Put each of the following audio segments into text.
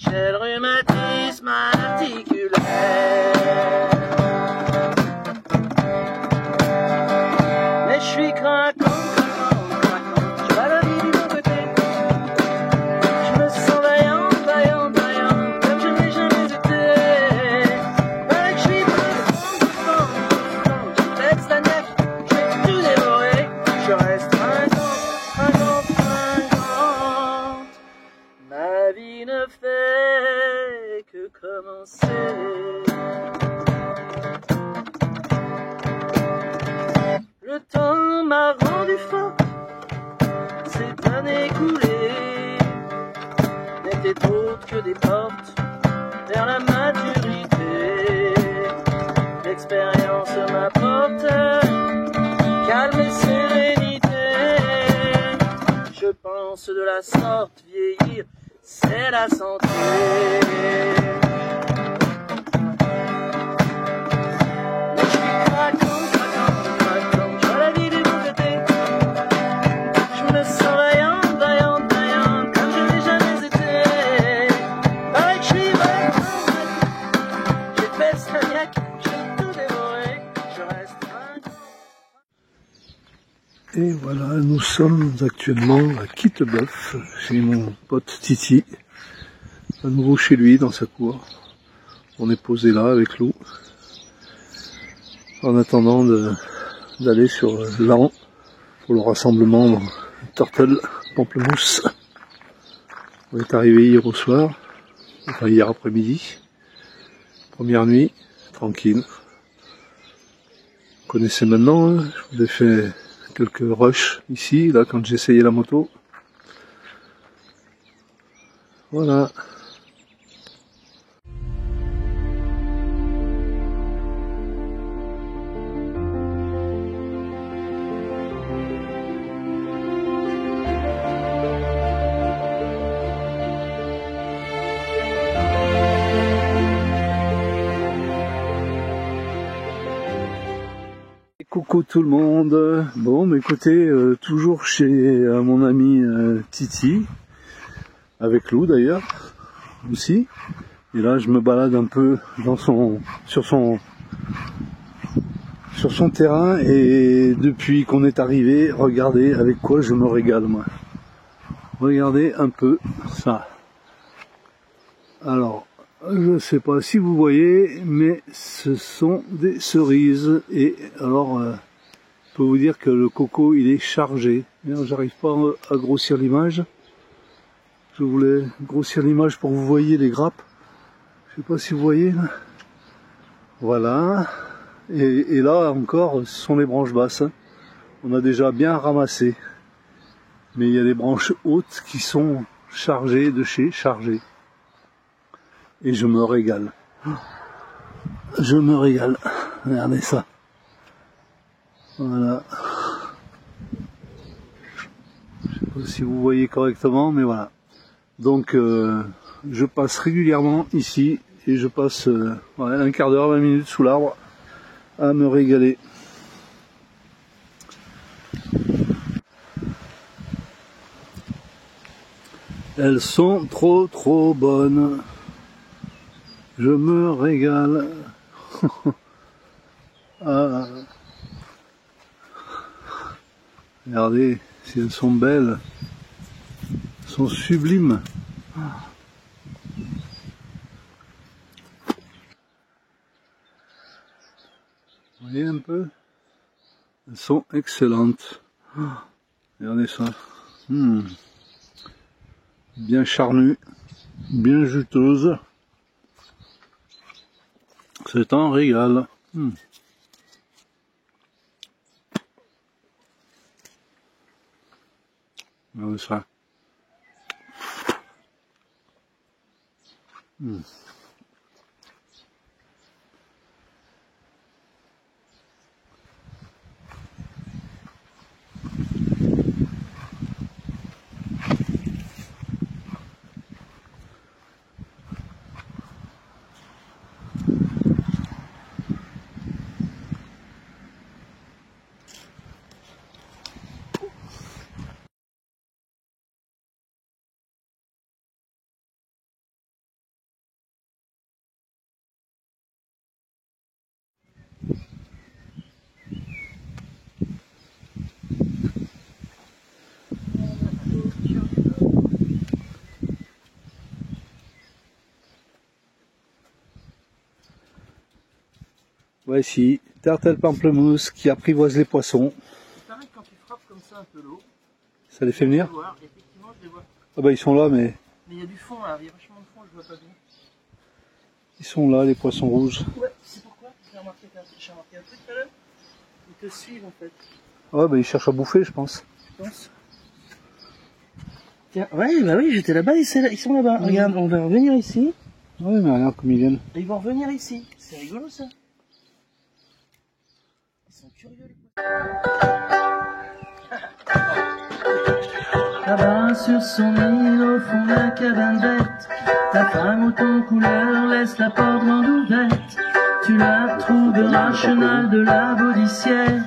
j'ai le rhumatisme articulaire. Mais je suis craquant, je vois la vie du bon côté. Je me sens vaillant, comme je n'ai jamais été. Voilà que je suis blanc, je pète la neige, je vais tout dévorer. Je reste fringante. Ma vie ne fait que commencer. Le temps m'a rendu fort, ces années écoulées n'étaient autres que des portes vers la maturité. L'expérience m'apporte calme et sérénité. Je pense de la sorte, vieillir, c'est la santé. Mais je suis craquant, je vois la vie du bon côté. Je me sens vaillant, comme je n'ai jamais été. Pareil que je suis vaillant, j'ai fait Stagnac, j'ai tout dévoré, je reste vainqueur. Et voilà, nous sommes actuellement à Quittebeuf, chez mon pote Titi, à nouveau chez lui, dans sa cour. On est posé là avec Lou, en attendant d'aller sur l'An pour le rassemblement Turtle Pamplemousse. On est arrivé hier au soir, enfin hier après-midi, première nuit, tranquille. Vous connaissez maintenant, hein, je vous ai fait quelques rushs ici, là, quand j'ai essayé la moto. Voilà. Coucou tout le monde. Bon, mais écoutez, toujours chez mon ami Titi, avec Lou d'ailleurs, aussi. Et là, je me balade un peu sur son terrain, et depuis qu'on est arrivé, regardez avec quoi je me régale, moi. Regardez un peu ça. Alors, je sais pas si vous voyez, mais ce sont des cerises. Et alors, je peux vous dire que le coco, il est chargé. J'arrive pas à grossir l'image. Je voulais grossir l'image pour que vous voyez les grappes. Je sais pas si vous voyez, là. Voilà. Et là encore, ce sont les branches basses. On a déjà bien ramassé. Mais il y a des branches hautes qui sont chargées de chez chargées. Et je me régale. Je me régale. Regardez ça. Voilà. Je sais pas si vous voyez correctement, mais voilà. Donc je passe régulièrement ici et je passe un quart d'heure, 20 minutes sous l'arbre à me régaler. Elles sont trop bonnes. Je me régale. Ah. Regardez, si elles sont belles. Elles sont sublimes. Vous voyez un peu? Elles sont excellentes. Regardez ça. Bien charnues, bien juteuses. C'est un régal. Regardez ça. Voici, tartelle pamplemousse qui apprivoise les poissons. C'est pareil quand tu frappes comme ça un peu l'eau. Ça les fait venir? Effectivement, je les vois. Ah bah ils sont là, mais Mais il y a du fond là, il y a vachement de fond, je vois pas bien. ils sont là, les poissons rouges. Ouais, c'est pourquoi j'ai remarqué un truc tout à l'heure. Ils te suivent en fait, Ah bah ils cherchent à bouffer, je pense. je pense. Tiens, ouais, bah oui, j'étais là-bas, ils sont là-bas. Regarde, on va revenir ici. Ouais, mais regarde comme ils viennent. Et ils vont revenir ici. C'est rigolo ça. Ils sont curieux les poissons. Là-bas sur son île au fond de la cabane bête, ta femme au ton couleur laisse la porte grande ouverte. Tu la trouveras chenal de la Baudissière,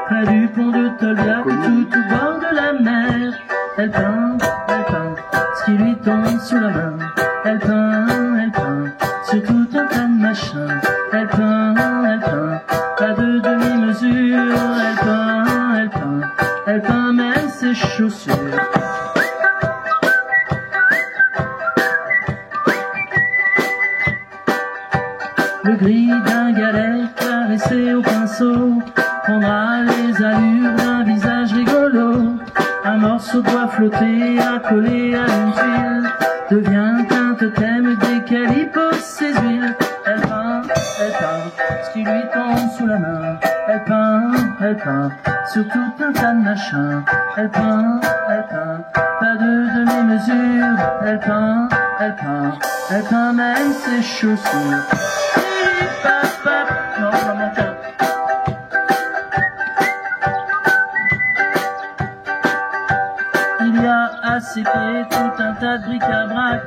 près du pont de Tolbiac, tout au bord de la mer. Elle peint ce qui lui tombe sous la main. Elle peint sur tout un tas de machins. Elle peint, pas de demi-mesure. Elle peint même ses chaussures. Le gris d'un galet caressé au pinceau prendra les allures d'un visage rigolo. Un morceau de bois flotté accolé à une tuile devient un totem desquels il pose ses huiles. Elle peint ce qui lui tombe sous la main. Elle peint sur tout un tas de machins. Elle peint, pas de demi-mesure. Elle peint même ses chaussures. Non, ça manque un. Il y a à ses pieds tout un tas de bric-à-brac,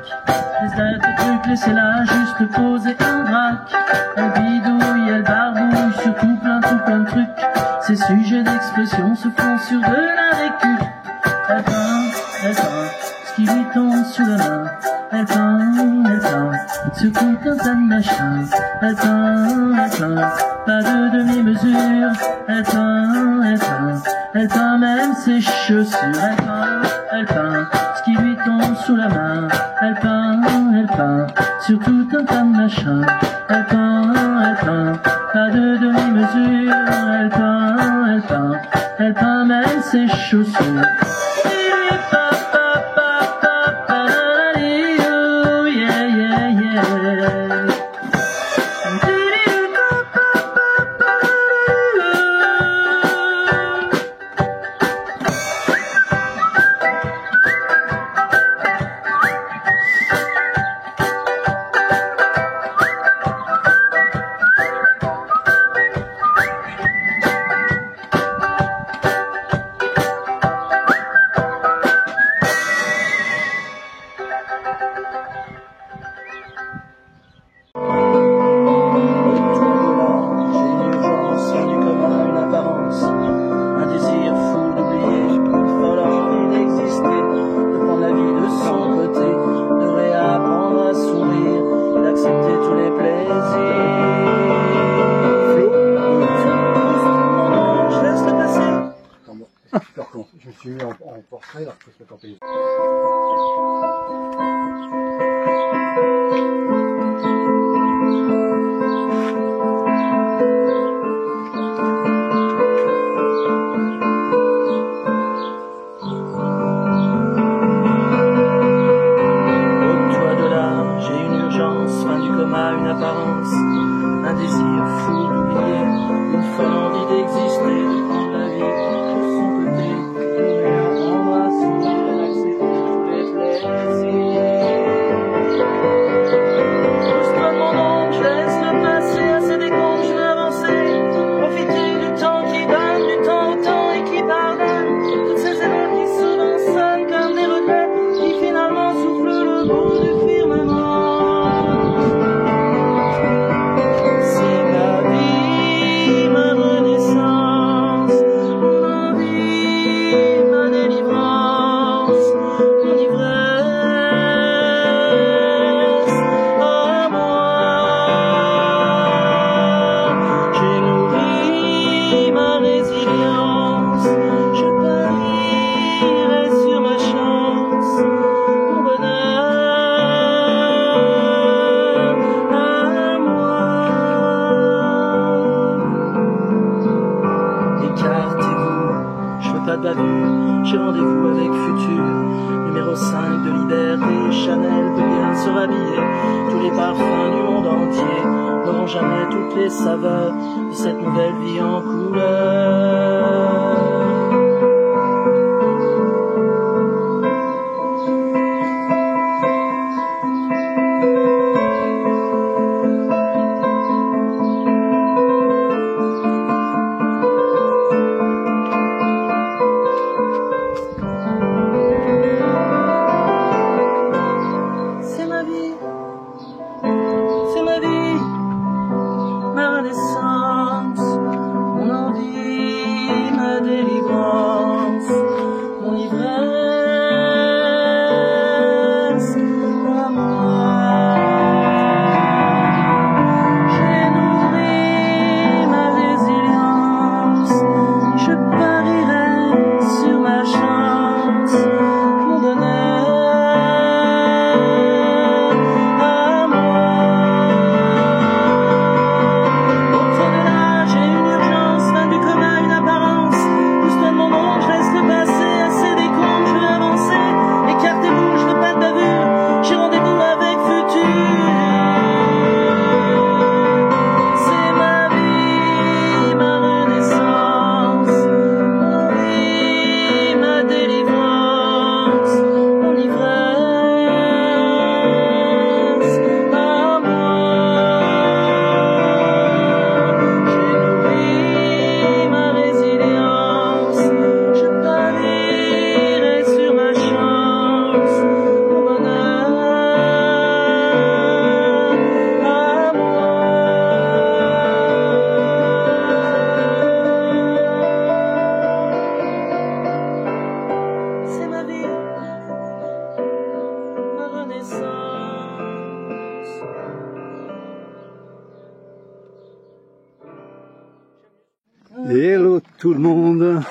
des têtes de trucs laissés là juste poser un drac. Elle bidouille, elle barbouille sur tout plein de trucs. Ses sujets d'expression se font sur de la récup. Elle peint ce qui lui tombe sous la main. Elle peint sur tout un tas de machins. Elle peint, pas de demi-mesure. Elle peint même ses chaussures. Elle peint ce qui lui tombe sous la main. Elle peint sur tout un tas de machins. Elle peint, pas de demi-mesure. Elle peint même ses chaussures. Je me suis mis en portrait alors que je peux en payer. Un désir fou d'oublier, une folle envie d'exister, de prendre la vie pour son côté, de rien embrasser, d'accepter tous les m'habiller. Tous les parfums du monde entier n'auront jamais toutes les saveurs de cette nouvelle vie en couleur. Hello tout le monde.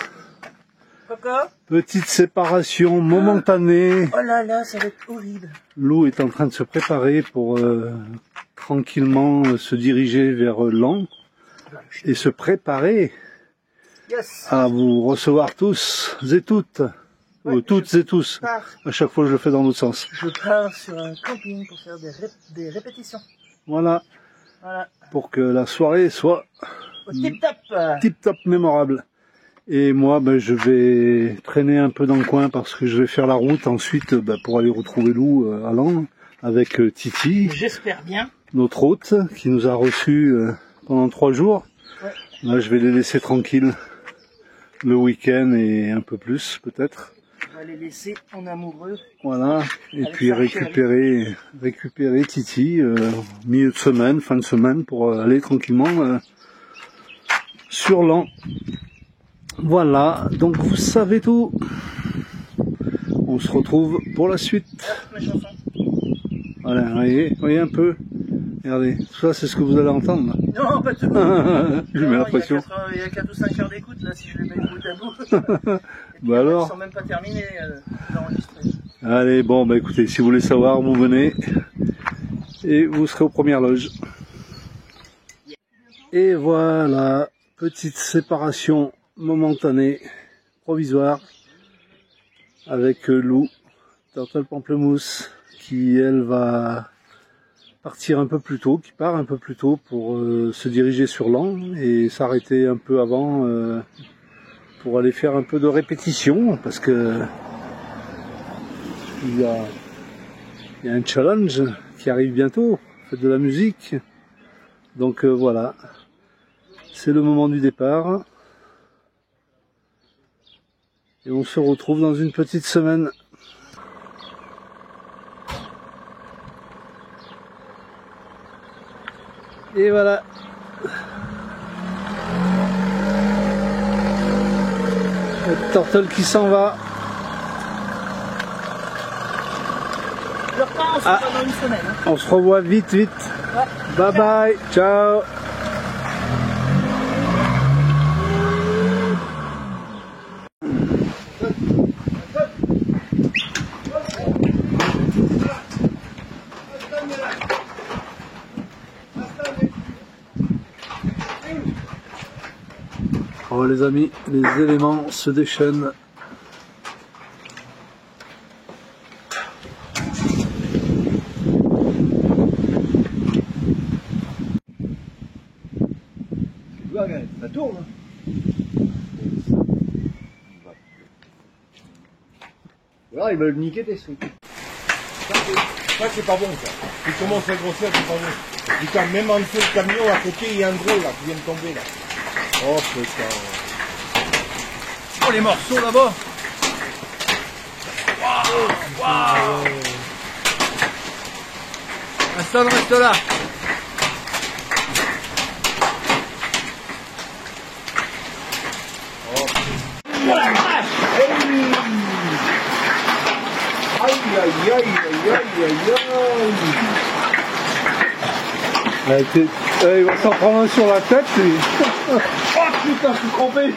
Coco ? Petite séparation momentanée. Oh là là, ça va être horrible. Lou est en train de se préparer pour tranquillement se diriger vers Laon et se préparer à vous recevoir tous et toutes. Toutes et tous. À chaque fois je le fais dans l'autre sens. Je pars sur un camping pour faire des répétitions. Voilà. Pour que la soirée soit tip-top mémorable. Et moi, je vais traîner un peu dans le coin parce que je vais faire la route ensuite pour aller retrouver Lou à Laon avec Titi. J'espère bien. Notre hôte qui nous a reçus pendant 3 jours. Ouais. Là, je vais les laisser tranquilles le week-end et un peu plus peut-être. On va les laisser en amoureux. Voilà. Et puis récupérer Titi milieu de semaine, fin de semaine pour aller tranquillement sur Laon. Voilà, donc vous savez tout. On se retrouve pour la suite. Voilà, voyez un peu. Regardez, tout ça c'est ce que vous allez entendre. Non, pas tout. Je mets la pression. Il y a 4 ou 5 heures d'écoute là, si je les mets bout à bout. Bah alors. Ils sont même pas terminés d'enregistrer. Allez, bon, écoutez, si vous voulez savoir, vous venez et vous serez aux premières loges. Et voilà, petite séparation momentanée, provisoire, avec Lou, Turtle Pamplemousse, qui elle va partir un peu plus tôt, qui part un peu plus tôt pour se diriger sur Laon et s'arrêter un peu avant pour aller faire un peu de répétition, parce que il y a un challenge qui arrive bientôt, faites de la musique, donc voilà, c'est le moment du départ. Et on se retrouve dans une petite semaine. Et voilà. Le Turtle qui s'en va. Je repars, on se revoit dans une semaine. Hein. On se revoit vite. Ouais. Bye bye. Ciao. Oh les amis, les éléments se déchaînent. Ça tourne. Là, ils veulent niquer tes trucs. Ça c'est pas bon ça. Il commence à grossir, c'est pas bon. Du coup, même en dessous le camion à côté, il y a un gros là qui vient de tomber là. Oh putain. Oh les morceaux là-bas. Waouh, waouh. Instant, reste là. Aïe aïe aïe aïe aïe aïe aïe. Il va s'en prendre un sur la tête. Oh putain, je suis trompé.